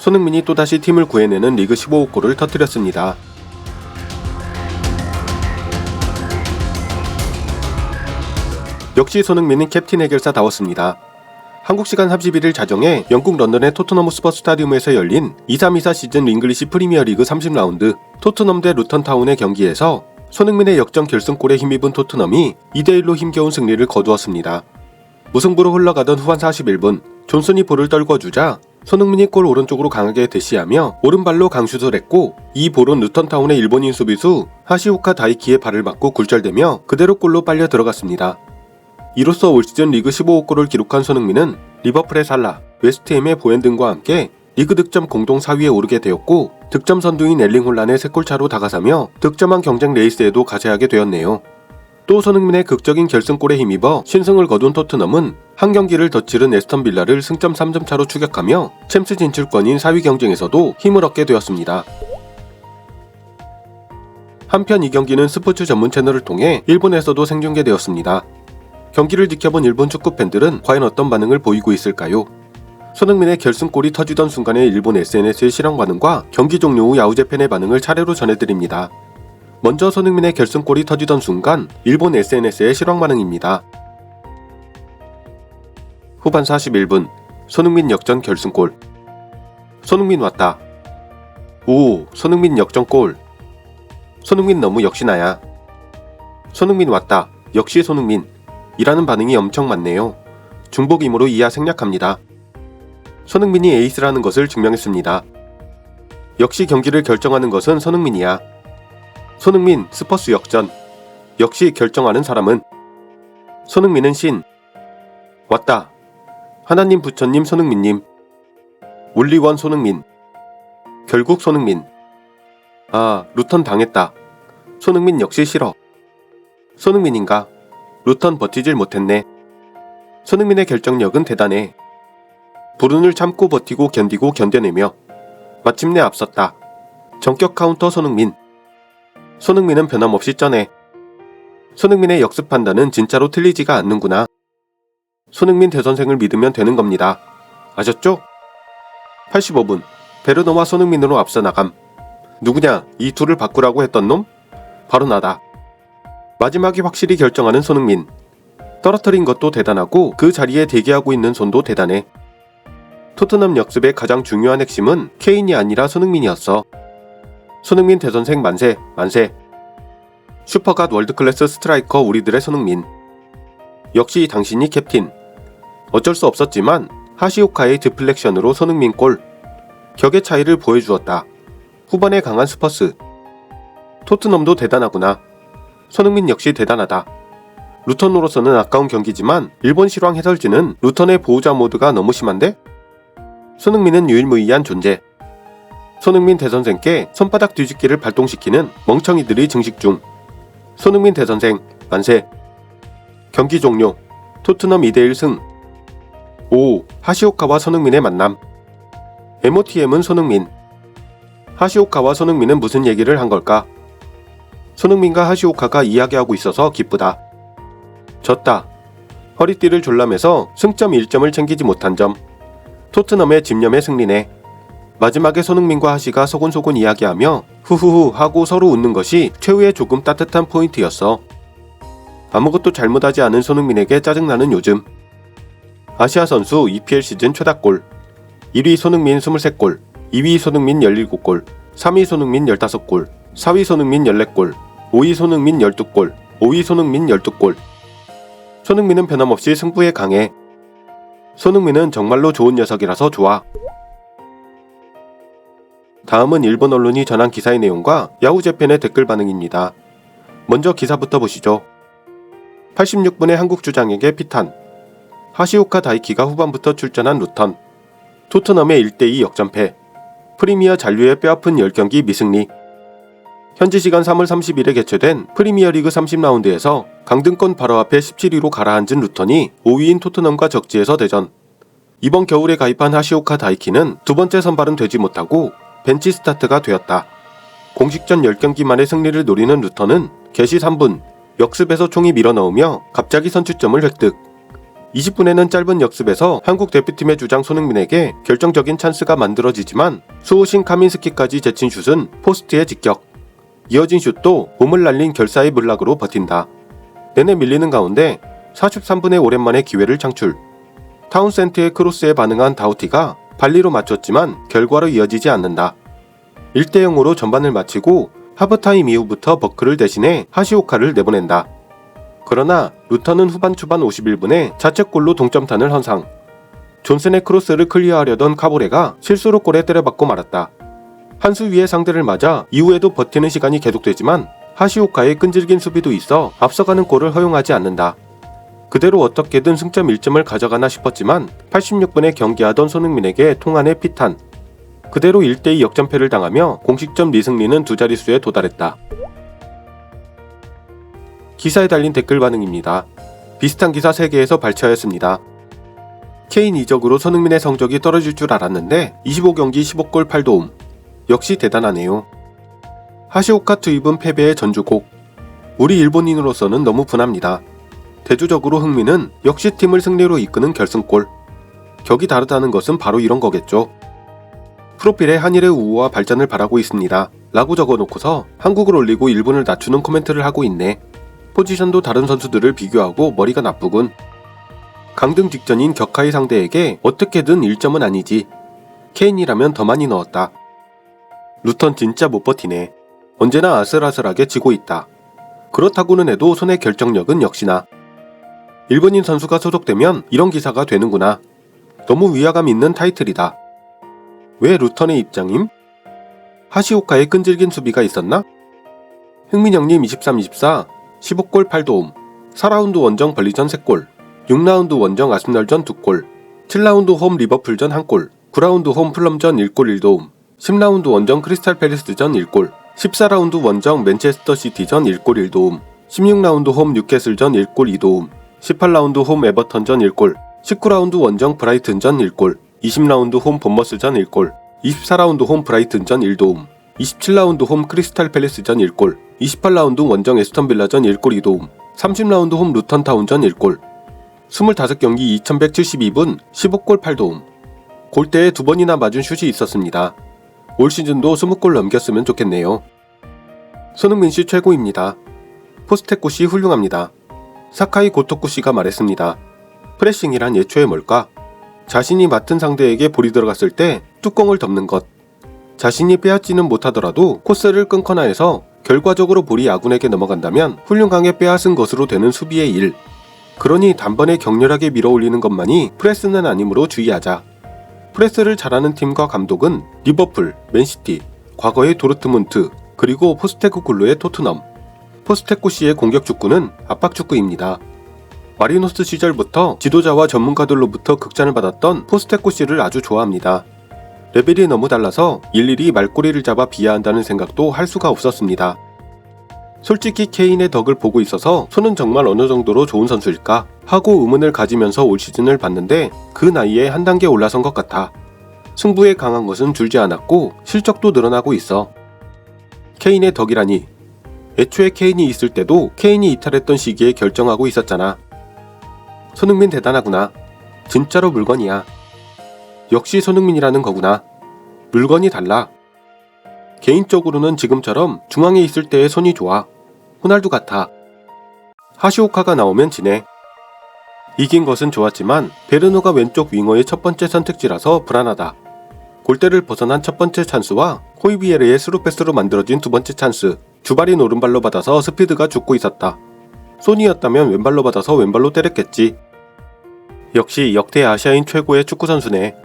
손흥민이 또다시 팀을 구해내는 리그 15호 골을 터뜨렸습니다. 역시 손흥민은 캡틴 해결사다웠습니다. 한국 시간 31일 자정에 영국 런던의 토트넘 호스퍼 스타디움에서 열린 23-24 시즌 잉글리시 프리미어리그 30라운드 토트넘 대 루턴타운의 경기에서 손흥민의 역전 결승골에 힘입은 토트넘이 2대1로 힘겨운 승리를 거두었습니다. 무승부로 흘러가던 후반 41분 존슨이 볼을 떨궈주자 손흥민이 골 오른쪽으로 강하게 대시하며 오른발로 강슛을 했고, 이 볼은 루턴타운의 일본인 수비수 하시오카 다이키의 발을 맞고 굴절되며 그대로 골로 빨려 들어갔습니다. 이로써 올 시즌 리그 15호 골을 기록한 손흥민은 리버풀의 살라, 웨스트햄의 보엔 등과 함께 리그 득점 공동 4위에 오르게 되었고, 득점 선두인 엘링 홀란의 3골차로 다가서며 득점왕 경쟁 레이스에도 가세하게 되었네요. 또 손흥민의 극적인 결승골에 힘입어 신승을 거둔 토트넘은 한 경기를 더 치른 에스턴 빌라를 승점 3점 차로 추격하며 챔스 진출권인 4위 경쟁에서도 힘을 얻게 되었습니다. 한편 이 경기는 스포츠 전문 채널을 통해 일본에서도 생중계되었습니다. 경기를 지켜본 일본 축구 팬들은 과연 어떤 반응을 보이고 있을까요? 손흥민의 결승골이 터지던 순간의 일본 SNS의 실황 반응과 경기 종료 후 야후 재팬의 반응을 차례로 전해드립니다. 먼저 손흥민의 결승골이 터지던 순간 일본 SNS의 실황 반응입니다. 후반 41분 손흥민 역전 결승골. 손흥민 왔다. 오, 손흥민 역전골. 손흥민 너무 역시나야. 손흥민 왔다. 역시 손흥민. 이라는 반응이 엄청 많네요. 중복임으로 이하 생략합니다. 손흥민이 에이스라는 것을 증명했습니다. 역시 경기를 결정하는 것은 손흥민이야. 손흥민 스퍼스 역전. 역시 결정하는 사람은 손흥민은 신. 왔다. 하나님 부처님 손흥민님. 올리원 손흥민. 결국 손흥민. 아, 루턴 당했다. 손흥민 역시 싫어. 손흥민인가? 루턴 버티질 못했네. 손흥민의 결정력은 대단해. 불운을 참고 버티고 견디고 견뎌내며 마침내 앞섰다. 전격 카운터 손흥민. 손흥민은 변함없이 쩌네. 손흥민의 역습 판단은 진짜로 틀리지가 않는구나. 손흥민 대선생을 믿으면 되는 겁니다. 아셨죠? 85분 베르너와 손흥민으로 앞서 나감. 누구냐? 이 둘을 바꾸라고 했던 놈? 바로 나다. 마지막이 확실히 결정하는 손흥민. 떨어뜨린 것도 대단하고 그 자리에 대기하고 있는 손도 대단해. 토트넘 역습의 가장 중요한 핵심은 케인이 아니라 손흥민이었어. 손흥민 대선생 만세, 만세. 슈퍼갓 월드클래스 스트라이커 우리들의 손흥민. 역시 당신이 캡틴. 어쩔 수 없었지만 하시오카의 디플렉션으로 손흥민 골. 격의 차이를 보여주었다. 후반에 강한 스퍼스. 토트넘도 대단하구나. 손흥민 역시 대단하다. 루턴으로서는 아까운 경기지만 일본 실황 해설진은 루턴의 보호자 모드가 너무 심한데? 손흥민은 유일무이한 존재. 손흥민 대선생께 손바닥 뒤집기를 발동시키는 멍청이들이 증식 중. 손흥민 대선생 만세. 경기 종료. 토트넘 2대1 승. 오, 하시오카와 손흥민의 만남. MOTM은 손흥민. 하시오카와 손흥민은 무슨 얘기를 한 걸까? 손흥민과 하시오카가 이야기하고 있어서 기쁘다. 졌다. 허리띠를 졸라매서 승점 1점을 챙기지 못한 점. 토트넘의 집념의 승리네. 마지막에 손흥민과 하시가 소곤소곤 이야기하며 후후후 하고 서로 웃는 것이 최후의 조금 따뜻한 포인트였어. 아무것도 잘못하지 않은 손흥민에게 짜증나는 요즘. 아시아 선수 EPL 시즌 최다골. 1위 손흥민 23골, 2위 손흥민 17골, 3위 손흥민 15골, 4위 손흥민 14골, 5위 손흥민 12골, 5위 손흥민 12골. 손흥민은 변함없이 승부에 강해. 손흥민은 정말로 좋은 녀석이라서 좋아. 다음은 일본 언론이 전한 기사의 내용과 야후 재팬의 댓글 반응입니다. 먼저 기사부터 보시죠. 86분의 한국 주장에게 피탄. 하시오카 다이키가 후반부터 출전한 루턴. 토트넘의 1대2 역전패. 프리미어 잔류의 뼈아픈 10경기 미승리. 현지 시간 3월 30일에 개최된 프리미어리그 30라운드에서 강등권 바로 앞에 17위로 가라앉은 루턴이 5위인 토트넘과 적지에서 대전. 이번 겨울에 가입한 하시오카 다이키는 두 번째 선발은 되지 못하고 벤치 스타트가 되었다. 공식전 10경기 만에 승리를 노리는 루턴은 개시 3분 역습에서 총이 밀어넣으며 갑자기 선취점을 획득. 20분에는 짧은 역습에서 한국 대표팀의 주장 손흥민에게 결정적인 찬스가 만들어지지만 수호신 카민스키까지 제친 슛은 포스트에 직격. 이어진 슛도 몸을 날린 결사의 물락으로 버틴다. 내내 밀리는 가운데 43분에 오랜만에 기회를 창출. 타운센트의 크로스에 반응한 다우티가 발리로 맞췄지만 결과로 이어지지 않는다. 1대0으로 전반을 마치고 하프타임 이후부터 버크를 대신해 하시오카를 내보낸다. 그러나 루턴은 후반 초반 51분에 자책골로 동점탄을 헌상. 존슨의 크로스를 클리어하려던 카보레가 실수로 골에 때려박고 말았다. 한 수 위의 상대를 맞아 이후에도 버티는 시간이 계속되지만 하시오카의 끈질긴 수비도 있어 앞서가는 골을 허용하지 않는다. 그대로 어떻게든 승점 1점을 가져가나 싶었지만 86분에 경기하던 손흥민에게 통안의 피탄. 그대로 1대2 역전패를 당하며 공식점 리승리는 두 자릿수에 도달했다. 기사에 달린 댓글 반응입니다. 비슷한 기사 3개에서 발췌하였습니다. 케인 이적으로 손흥민의 성적이 떨어질 줄 알았는데 25경기 15골 8도움. 역시 대단하네요. 하시오카 투입은 패배의 전주곡. 우리 일본인으로서는 너무 분합니다. 대조적으로 흥민은 역시 팀을 승리로 이끄는 결승골. 격이 다르다는 것은 바로 이런 거겠죠. 프로필에 한일의 우호와 발전을 바라고 있습니다. 라고 적어놓고서 한국을 올리고 일본을 낮추는 코멘트를 하고 있네. 포지션도 다른 선수들을 비교하고 머리가 나쁘군. 강등 직전인 격하의 상대에게 어떻게든 1점은 아니지. 케인이라면 더 많이 넣었다. 루턴 진짜 못 버티네. 언제나 아슬아슬하게 지고 있다. 그렇다고는 해도 손의 결정력은 역시나. 일본인 선수가 소속되면 이런 기사가 되는구나. 너무 위화감 있는 타이틀이다. 왜 루턴의 입장임? 하시오카의 끈질긴 수비가 있었나? 흥민형님 23-24 15골 8도움. 4라운드 원정 벌리전 3골, 6라운드 원정 아스널전 2골, 7라운드 홈 리버풀전 1골, 9라운드 홈 플럼전 1골 1도움, 10라운드 원정 크리스탈 팰리스전 1골, 14라운드 원정 맨체스터 시티전 1골 1도움, 16라운드 홈 뉴캐슬전 1골 2도움, 18라운드 홈 에버턴전 1골, 19라운드 원정 브라이튼전 1골, 20라운드 홈 본머스전 1골, 24라운드 홈 브라이튼전 1도움, 27라운드 홈 크리스탈 팰리스전 1골, 28라운드 원정 에스턴 빌라전 1골 2도움, 30라운드 홈 루턴 타운전 1골, 25경기 2172분 15골 8도움. 골대에 2번이나 맞은 슛이 있었습니다. 올 시즌도 20골 넘겼으면 좋겠네요. 손흥민씨 최고입니다. 포스테코씨 훌륭합니다. 사카이 고토쿠씨가 말했습니다. 프레싱이란 예초에 뭘까? 자신이 맡은 상대에게 볼이 들어갔을 때 뚜껑을 덮는 것. 자신이 빼앗지는 못하더라도 코스를 끊거나 해서 결과적으로 볼이 아군에게 넘어간다면 훌륭하게 빼앗은 것으로 되는 수비의 일. 그러니 단번에 격렬하게 밀어올리는 것만이 프레스는 아니므로 주의하자. 프레스를 잘하는 팀과 감독은 리버풀, 맨시티, 과거의 도르트문트, 그리고 포스테코글루의 토트넘. 포스테코씨의 공격 축구는 압박 축구입니다. 마리노스 시절부터 지도자와 전문가들로부터 극찬을 받았던 포스테코씨를 아주 좋아합니다. 레벨이 너무 달라서 일일이 말꼬리를 잡아 비하한다는 생각도 할 수가 없었습니다. 솔직히 케인의 덕을 보고 있어서 손은 정말 어느 정도로 좋은 선수일까 하고 의문을 가지면서 올 시즌을 봤는데 그 나이에 한 단계 올라선 것 같아. 승부에 강한 것은 줄지 않았고 실적도 늘어나고 있어. 케인의 덕이라니. 애초에 케인이 있을 때도 케인이 이탈했던 시기에 결정하고 있었잖아. 손흥민 대단하구나. 진짜로 물건이야. 역시 손흥민이라는 거구나. 물건이 달라. 개인적으로는 지금처럼 중앙에 있을 때의 손이 좋아. 호날두 같아. 하시오카가 나오면 지네. 이긴 것은 좋았지만 베르노가 왼쪽 윙어의 첫 번째 선택지라서 불안하다. 골대를 벗어난 첫 번째 찬스와 호이비에르의 스루패스로 만들어진 두 번째 찬스. 주발인 오른발로 받아서 스피드가 죽고 있었다. 소니였다면 왼발로 받아서 왼발로 때렸겠지. 역시 역대 아시아인 최고의 축구선수네.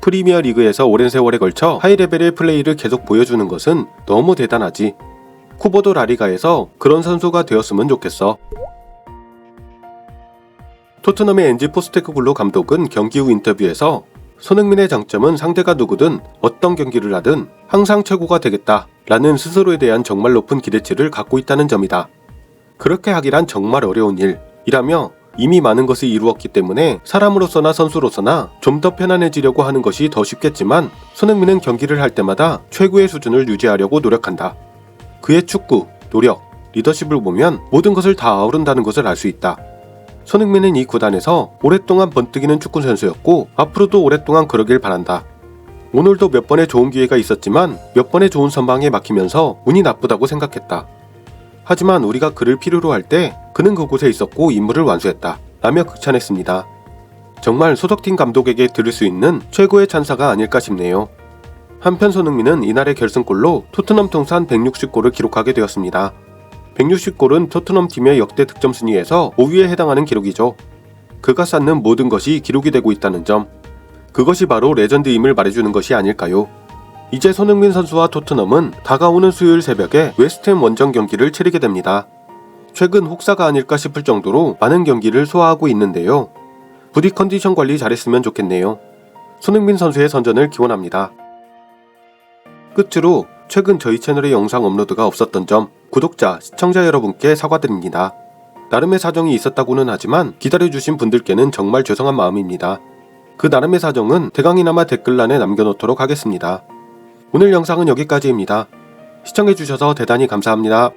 프리미어 리그에서 오랜 세월에 걸쳐 하이레벨의 플레이를 계속 보여주는 것은 너무 대단하지. 쿠보도 라리가에서 그런 선수가 되었으면 좋겠어. 토트넘의 엔지 포스테코글루 감독은 경기 후 인터뷰에서 손흥민의 장점은 상대가 누구든 어떤 경기를 하든 항상 최고가 되겠다 라는 스스로에 대한 정말 높은 기대치를 갖고 있다는 점이다. 그렇게 하기란 정말 어려운 일이라며 이미 많은 것을 이루었기 때문에 사람으로서나 선수로서나 좀 더 편안해지려고 하는 것이 더 쉽겠지만 손흥민은 경기를 할 때마다 최고의 수준을 유지하려고 노력한다. 그의 축구, 노력, 리더십을 보면 모든 것을 다 아우른다는 것을 알 수 있다. 손흥민은 이 구단에서 오랫동안 번뜩이는 축구 선수였고 앞으로도 오랫동안 그러길 바란다. 오늘도 몇 번의 좋은 기회가 있었지만 몇 번의 좋은 선방에 막히면서 운이 나쁘다고 생각했다. 하지만 우리가 그를 필요로 할 때 그는 그곳에 있었고 임무를 완수했다 라며 극찬했습니다. 정말 소속팀 감독에게 들을 수 있는 최고의 찬사가 아닐까 싶네요. 한편 손흥민은 이날의 결승골로 토트넘 통산 160골을 기록하게 되었습니다. 160골은 토트넘 팀의 역대 득점 순위에서 5위에 해당하는 기록이죠. 그가 쌓는 모든 것이 기록이 되고 있다는 점, 그것이 바로 레전드임을 말해주는 것이 아닐까요? 이제 손흥민 선수와 토트넘은 다가오는 수요일 새벽에 웨스트햄 원정 경기를 치르게 됩니다. 최근 혹사가 아닐까 싶을 정도로 많은 경기를 소화하고 있는데요. 부디 컨디션 관리 잘했으면 좋겠네요. 손흥민 선수의 선전을 기원합니다. 끝으로 최근 저희 채널에 영상 업로드가 없었던 점 구독자, 시청자 여러분께 사과드립니다. 나름의 사정이 있었다고는 하지만 기다려주신 분들께는 정말 죄송한 마음입니다. 그 나름의 사정은 대강이나마 댓글란에 남겨놓도록 하겠습니다. 오늘 영상은 여기까지입니다. 시청해주셔서 대단히 감사합니다.